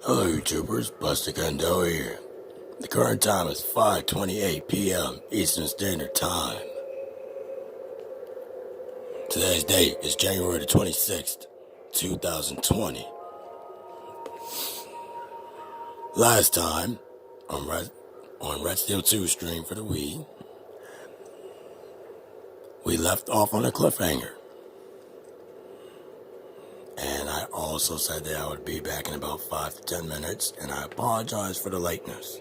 Hello YouTubers, Buster Kendo here. The current time is 5:28 p.m. Eastern Standard Time. Today's date is January the 26th, 2020. Last time, on Red Steel 2 stream for the Wii, we left off on a cliffhanger. And I also said that I would be back in about 5 to 10 minutes, and I apologize for the lateness.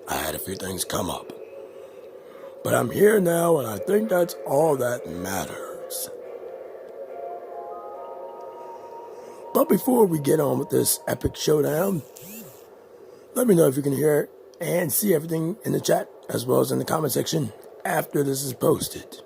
I had a few things come up. But I'm here now, and I think that's all that matters. But before we get on with this epic showdown, let me know if you can hear and see everything in the chat as well as in the comment section after this is posted.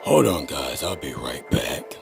Hold on guys, I'll be right back.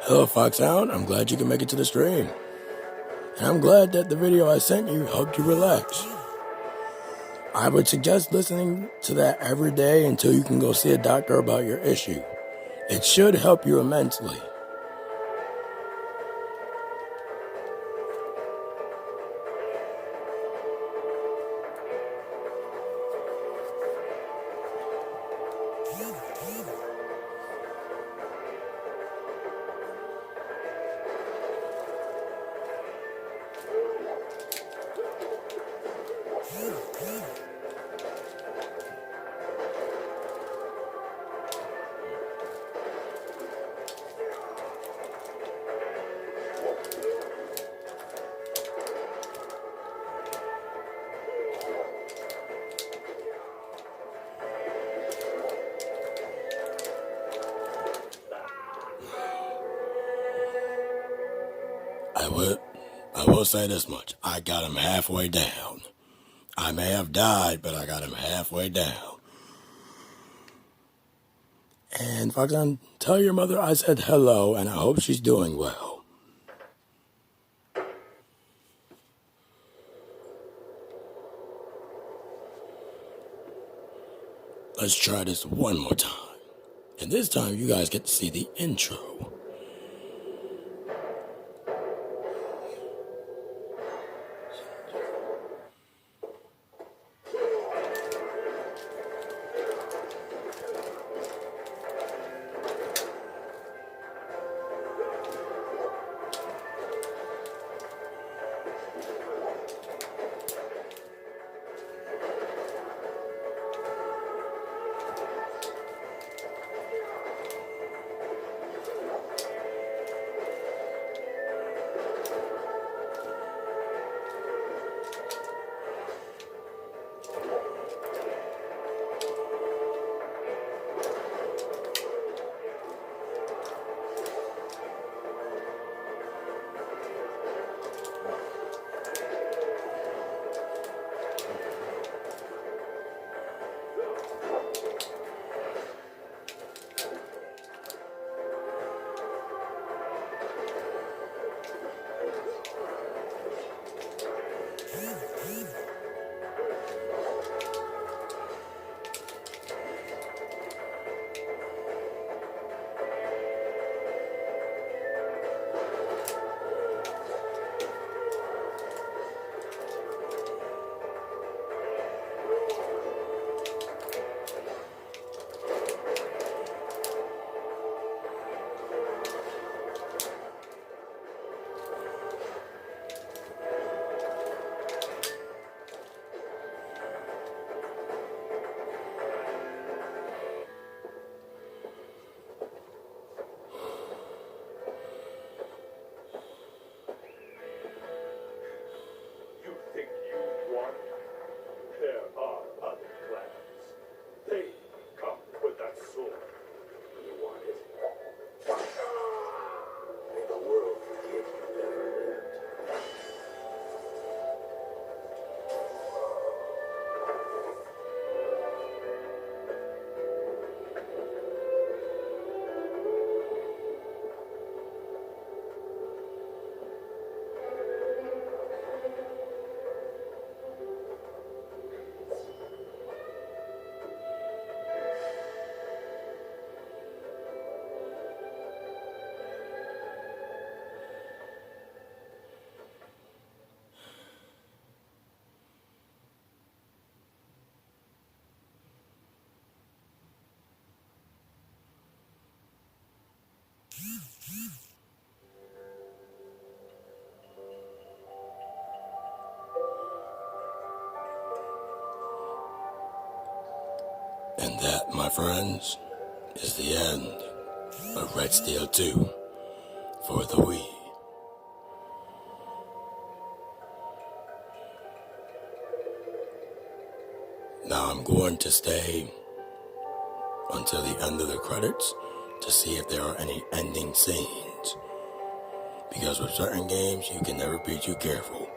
Hello, Foxhound. I'm glad you can make it to the stream. And I'm glad that the video I sent you helped you relax. I would suggest listening to that every day until you can go see a doctor about your issue. It should help you immensely. I will say this much. I got him halfway down. I may have died, but I got him halfway down. And Foxhound, tell your mother I said hello, and I hope she's doing well. Let's try this one more time. And this time you guys get to see the intro. And that, my friends, is the end of Red Steel 2 for the Wii. Now I'm going to stay until the end of the credits to see if there are any ending scenes. Because with certain games, you can never be too careful.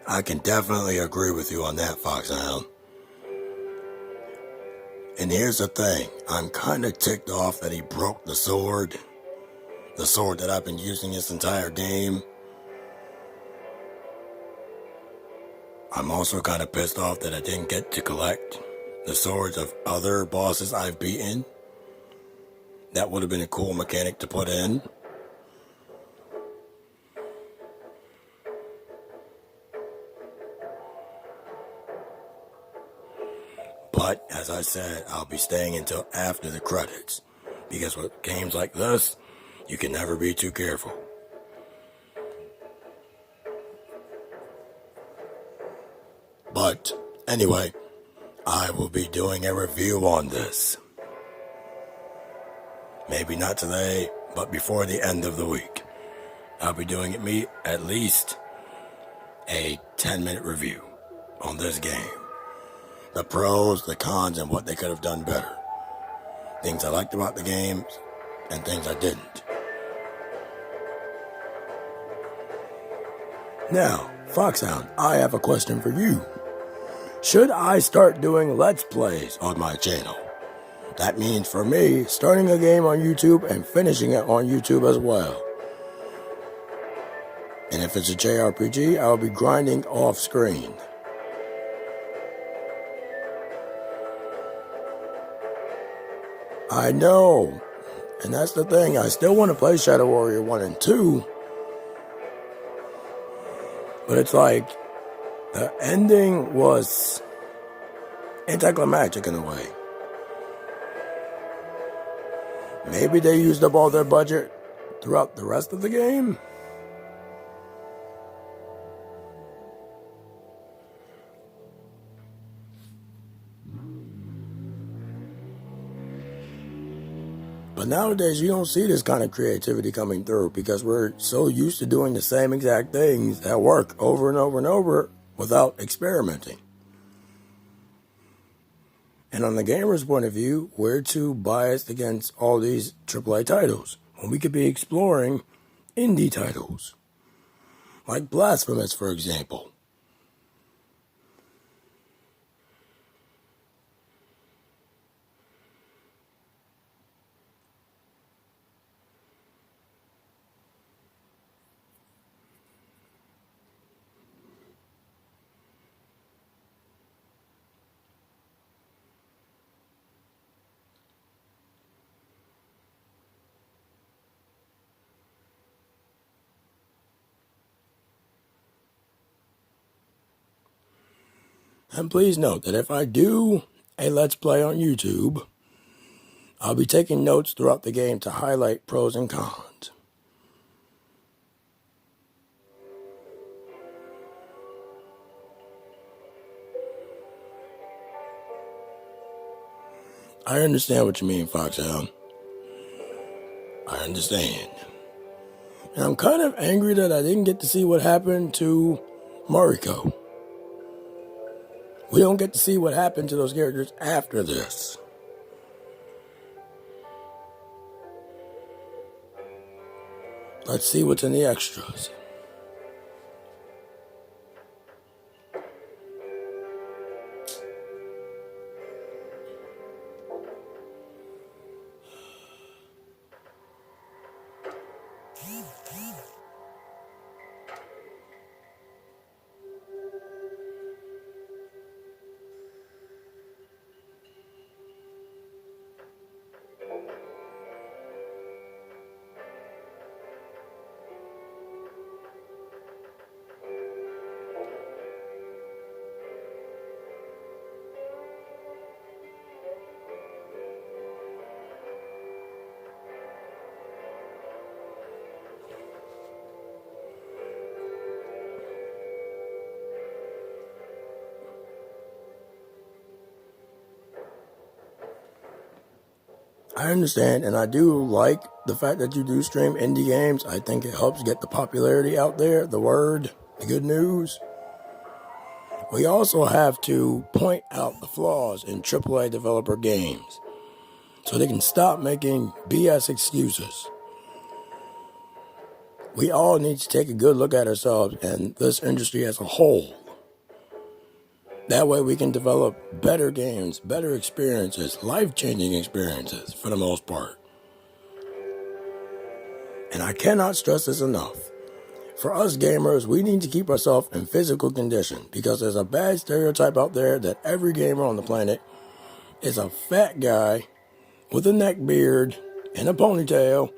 I can definitely agree with you on that, Foxhound. And here's the thing, I'm kind of ticked off that he broke the sword that I've been using this entire game. I'm also kind of pissed off that I didn't get to collect the swords of other bosses I've beaten. That would have been a cool mechanic to put in. But, as I said, I'll be staying until after the credits. Because with games like this, you can never be too careful. But, anyway, I will be doing a review on this. Maybe not today, but before the end of the week. I'll be doing at least a 10-minute review on this game. The pros, the cons, and what they could have done better. Things I liked about the games, and things I didn't. Now, Foxhound, I have a question for you. Should I start doing Let's Plays on my channel? That means for me, starting a game on YouTube and finishing it on YouTube as well. And if it's a JRPG, I'll be grinding off screen. I know, and that's the thing, I still want to play Shadow Warrior 1 and 2, but it's like, the ending was anticlimactic in a way. Maybe they used up all their budget throughout the rest of the game? But nowadays, you don't see this kind of creativity coming through because we're so used to doing the same exact things that work over and over and over without experimenting. And on the gamer's point of view, we're too biased against all these AAA titles when we could be exploring indie titles. Like Blasphemous, for example. And please note that if I do a Let's Play on YouTube, I'll be taking notes throughout the game to highlight pros and cons. I understand what you mean, Foxhound. I understand. And I'm kind of angry that I didn't get to see what happened to Mariko. We don't get to see what happened to those characters after this. Let's see what's in the extras. I understand, and I do like the fact that you do stream indie games. I think it helps get the popularity out there, the word, the good news. We also have to point out the flaws in AAA developer games so they can stop making BS excuses. We all need to take a good look at ourselves and this industry as a whole. That way we can develop better games, better experiences, life-changing experiences for the most part. And I cannot stress this enough. For us gamers, we need to keep ourselves in physical condition because there's a bad stereotype out there that every gamer on the planet is a fat guy with a neck beard and a ponytail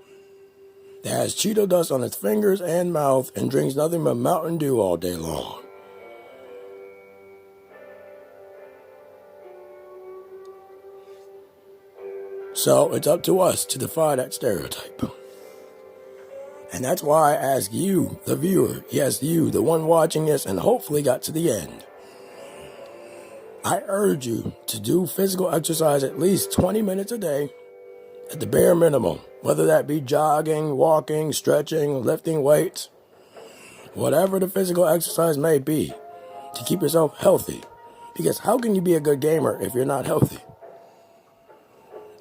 that has Cheeto dust on his fingers and mouth and drinks nothing but Mountain Dew all day long. So it's up to us to defy that stereotype. And that's why I ask you, the viewer, yes, you, the one watching this and hopefully got to the end. I urge you to do physical exercise at least 20 minutes a day at the bare minimum, whether that be jogging, walking, stretching, lifting weights, whatever the physical exercise may be, to keep yourself healthy. Because how can you be a good gamer if you're not healthy?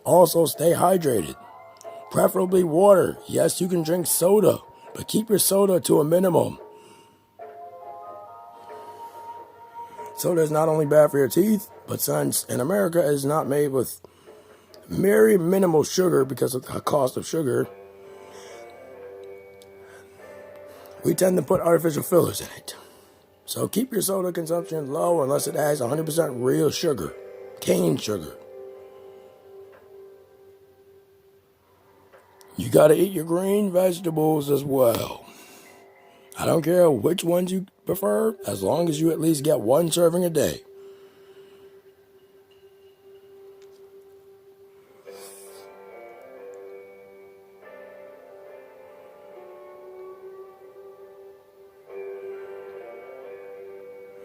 Also, stay hydrated. Preferably water. Yes, you can drink soda, but keep your soda to a minimum. Soda is not only bad for your teeth, but since in America it is not made with very minimal sugar because of the cost of sugar, we tend to put artificial fillers in it. So keep your soda consumption low unless it has 100% real sugar, cane sugar. You gotta eat your green vegetables as well. I don't care which ones you prefer, as long as you at least get one serving a day.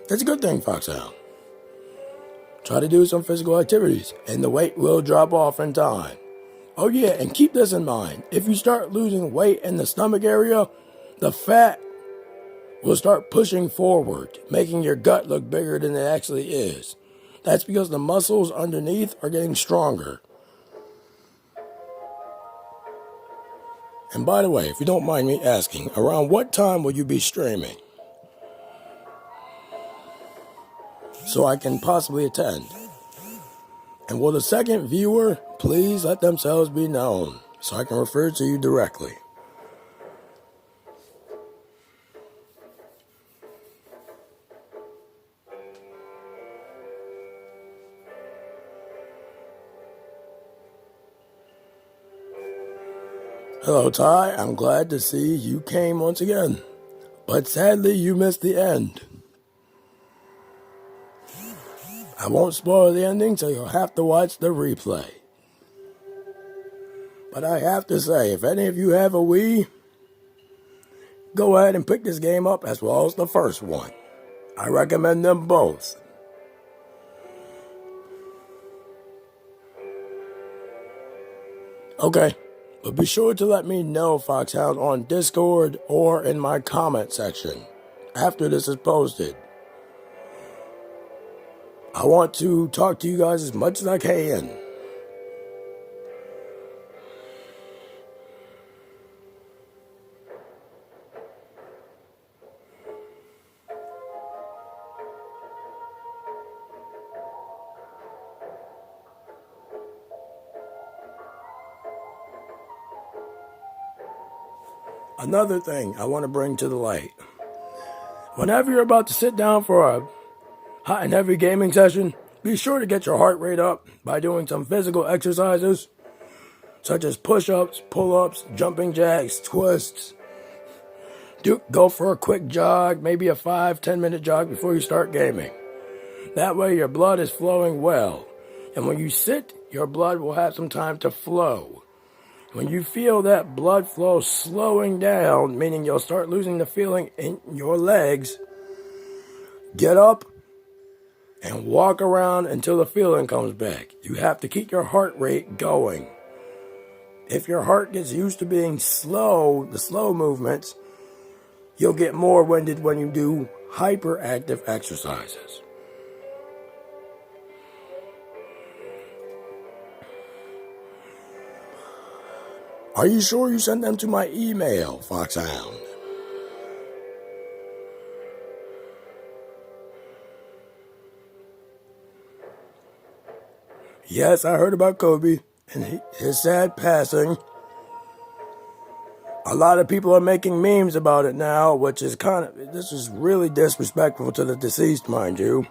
That's a good thing, Foxhound. Try to do some physical activities, and the weight will drop off in time. Oh yeah, and keep this in mind. If you start losing weight in the stomach area, the fat will start pushing forward, making your gut look bigger than it actually is. That's because the muscles underneath are getting stronger. And by the way, if you don't mind me asking, around what time will you be streaming? So I can possibly attend. And will the second viewer please let themselves be known so I can refer to you directly? Hello, Ty. I'm glad to see you came once again. But sadly, you missed the end. I won't spoil the ending, so you'll have to watch the replay. But I have to say, if any of you have a Wii, go ahead and pick this game up as well as the first one. I recommend them both. Okay, but be sure to let me know, Foxhound, on Discord or in my comment section after this is posted. I want to talk to you guys as much as I can. Another thing I want to bring to the light. Whenever you're about to sit down for a hot and heavy gaming session, be sure to get your heart rate up by doing some physical exercises, such as push-ups, pull-ups, jumping jacks, twists. Go for a quick jog, maybe a 5-10 minute jog before you start gaming. That way your blood is flowing well. And when you sit, your blood will have some time to flow. When you feel that blood flow slowing down, meaning you'll start losing the feeling in your legs, get up and walk around until the feeling comes back. You have to keep your heart rate going. If your heart gets used to being slow, the slow movements, you'll get more winded when you do hyperactive exercises. Are you sure you sent them to my email, Foxhound? Yes, I heard about Kobe and his sad passing. A lot of people are making memes about it now, which is this is really disrespectful to the deceased, mind you.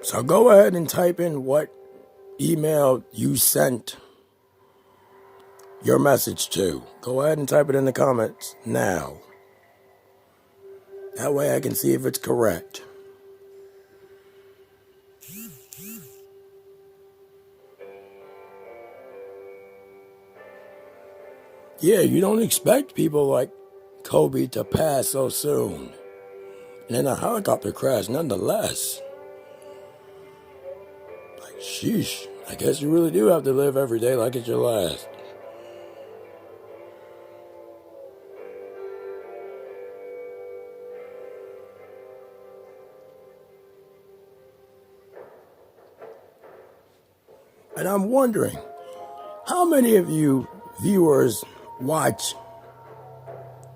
So go ahead and type in what email you sent your message to. Go ahead and type it in the comments now. That way I can see if it's correct. Yeah, you don't expect people like Kobe to pass so soon. And in a helicopter crash nonetheless. Like, sheesh, I guess you really do have to live every day like it's your last. And I'm wondering, how many of you viewers watch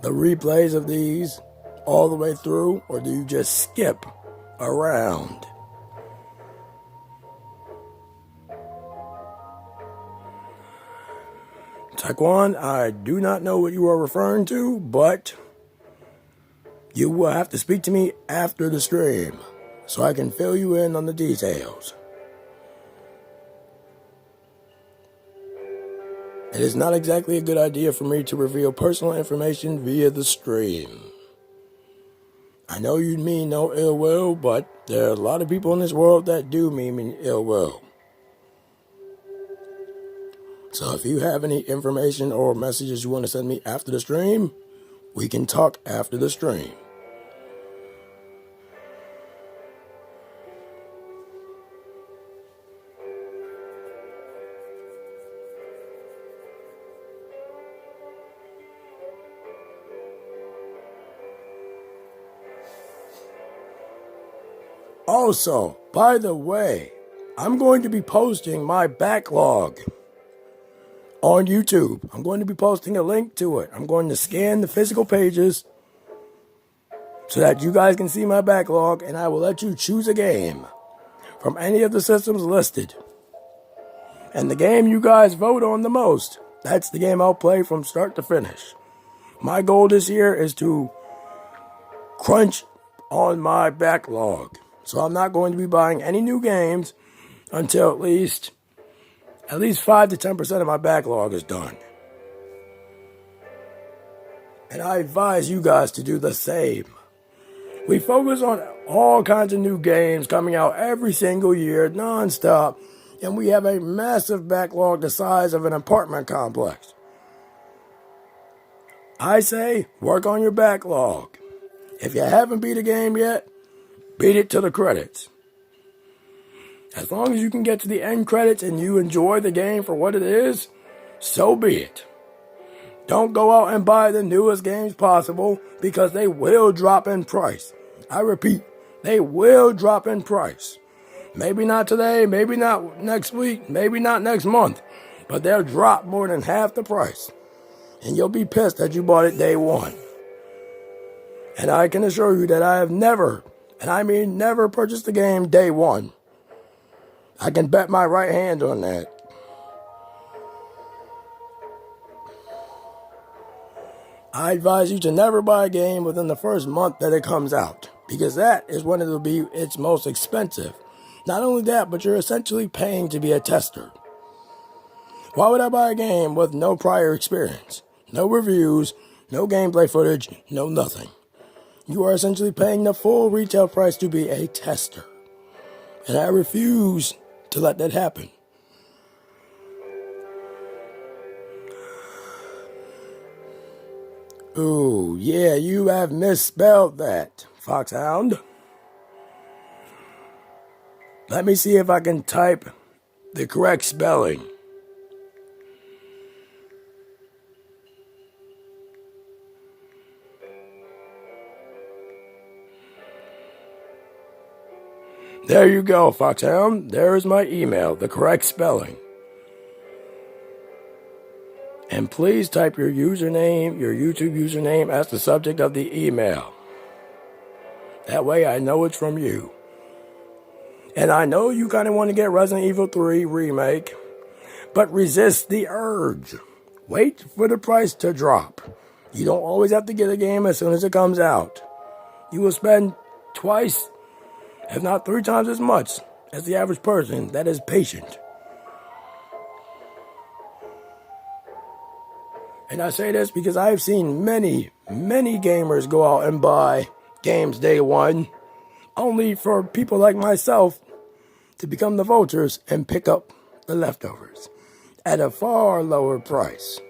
the replays of these all the way through, or do you just skip around? Taekwon, I do not know what you are referring to, but you will have to speak to me after the stream so I can fill you in on the details. It is not exactly a good idea for me to reveal personal information via the stream. I know you mean no ill will, but there are a lot of people in this world that do mean ill will. So if you have any information or messages you want to send me after the stream, we can talk after the stream. Also, by the way, I'm going to be posting my backlog on YouTube. I'm going to be posting a link to it. I'm going to scan the physical pages so that you guys can see my backlog, and I will let you choose a game from any of the systems listed. And the game you guys vote on the most, that's the game I'll play from start to finish. My goal this year is to crunch on my backlog. So I'm not going to be buying any new games until at least 5 to 10% of my backlog is done. And I advise you guys to do the same. We focus on all kinds of new games coming out every single year, nonstop, and we have a massive backlog the size of an apartment complex. I say, work on your backlog. If you haven't beat a game yet, beat it to the credits. As long as you can get to the end credits and you enjoy the game for what it is, so be it. Don't go out and buy the newest games possible because they will drop in price. I repeat, they will drop in price. Maybe not today, maybe not next week, maybe not next month, but they'll drop more than half the price. And you'll be pissed that you bought it day one. And I can assure you that I have never, and I mean never, purchased the game day one. I can bet my right hand on that. I advise you to never buy a game within the first month that it comes out, because that is when it will be its most expensive. Not only that, but you're essentially paying to be a tester. Why would I buy a game with no prior experience, no reviews, no gameplay footage, no nothing? You are essentially paying the full retail price to be a tester. And I refuse to let that happen. Ooh, yeah, you have misspelled that, Foxhound. Let me see if I can type the correct spelling. There you go, Foxhound. There is my email, the correct spelling. And please type your username, your YouTube username, as the subject of the email. That way I know it's from you. And I know you kind of want to get Resident Evil 3 Remake, but resist the urge. Wait for the price to drop. You don't always have to get a game as soon as it comes out. You will spend twice, if not 3 times as much as the average person that is patient. And I say this because I've seen many gamers go out and buy games day one, only for people like myself to become the vultures and pick up the leftovers at a far lower price.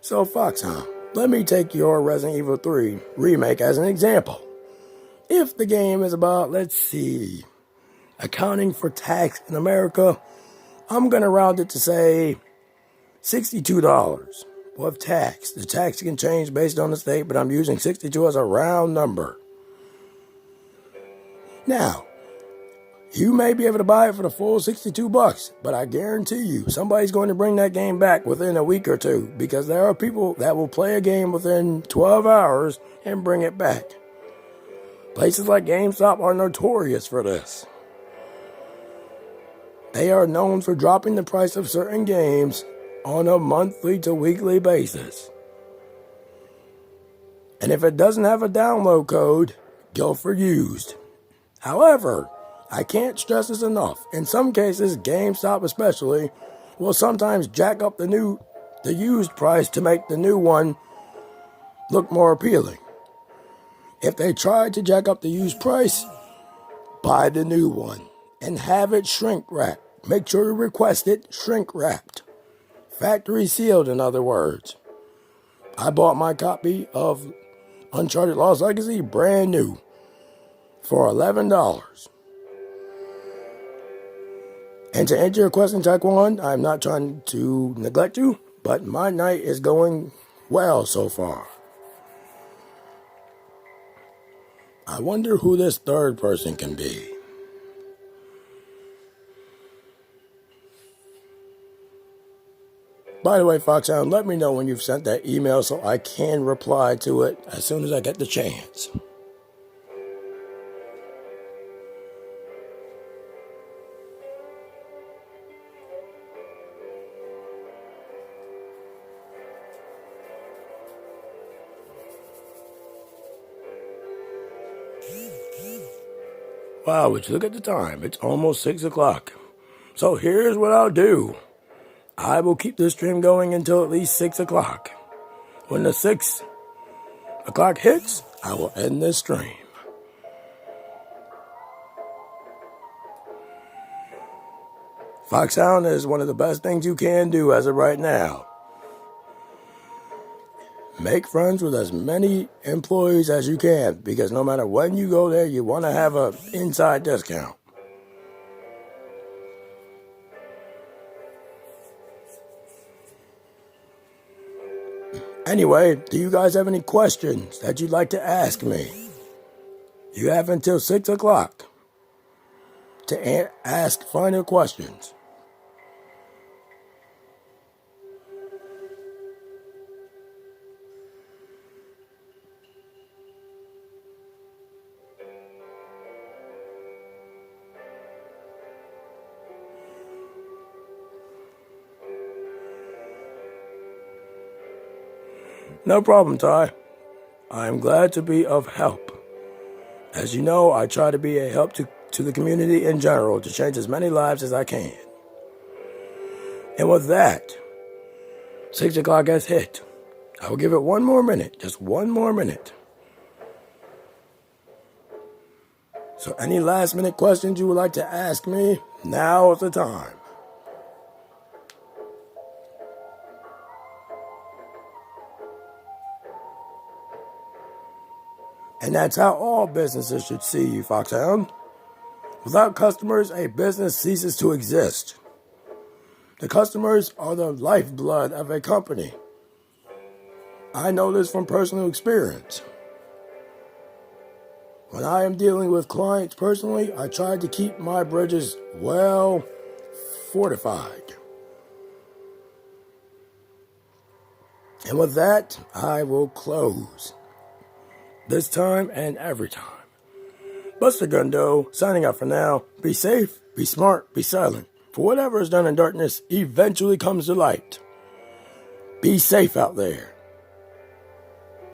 So Foxhound, let me take your Resident Evil 3 Remake as an example. If the game is about, let's see, accounting for tax in America, I'm going to round it to say $62 with tax. The tax can change based on the state, but I'm using 62 as a round number. Now, you may be able to buy it for the full $62, but I guarantee you somebody's going to bring that game back within a week or two, because there are people that will play a game within 12 hours and bring it back. Places like GameStop are notorious for this. They are known for dropping the price of certain games on a monthly to weekly basis. And if it doesn't have a download code, go for used. However, I can't stress this enough. In some cases, GameStop especially, will sometimes jack up the used price to make the new one look more appealing. If they try to jack up the used price, buy the new one and have it shrink wrapped. Make sure you request it shrink wrapped. Factory sealed, in other words. I bought my copy of Uncharted Lost Legacy brand new for $11. And to answer your question, Taekwon, I'm not trying to neglect you, but my night is going well so far. I wonder who this third person can be. By the way, Foxhound, let me know when you've sent that email so I can reply to it as soon as I get the chance. Wow, would you look at the time? It's almost 6 o'clock. So here's what I'll do. I will keep this stream going until at least 6 o'clock. When the 6 o'clock hits, I will end this stream. Foxhound is one of the best things you can do as of right now. Make friends with as many employees as you can, because no matter when you go there, you want to have an inside discount. Anyway, do you guys have any questions that you'd like to ask me? You have until 6 o'clock to ask final questions. No problem, Ty. I am glad to be of help. As you know, I try to be a help to the community in general to change as many lives as I can. And with that, 6 o'clock has hit. I will give it one more minute, just one more minute. So any last minute questions you would like to ask me, now is the time. And that's how all businesses should see you, Foxhound. Without customers, a business ceases to exist. The customers are the lifeblood of a company. I know this from personal experience. When I am dealing with clients personally, I try to keep my bridges well fortified. And with that, I will close. This time and every time. Buster Gundo, signing out for now. Be safe, be smart, be silent. For whatever is done in darkness eventually comes to light. Be safe out there.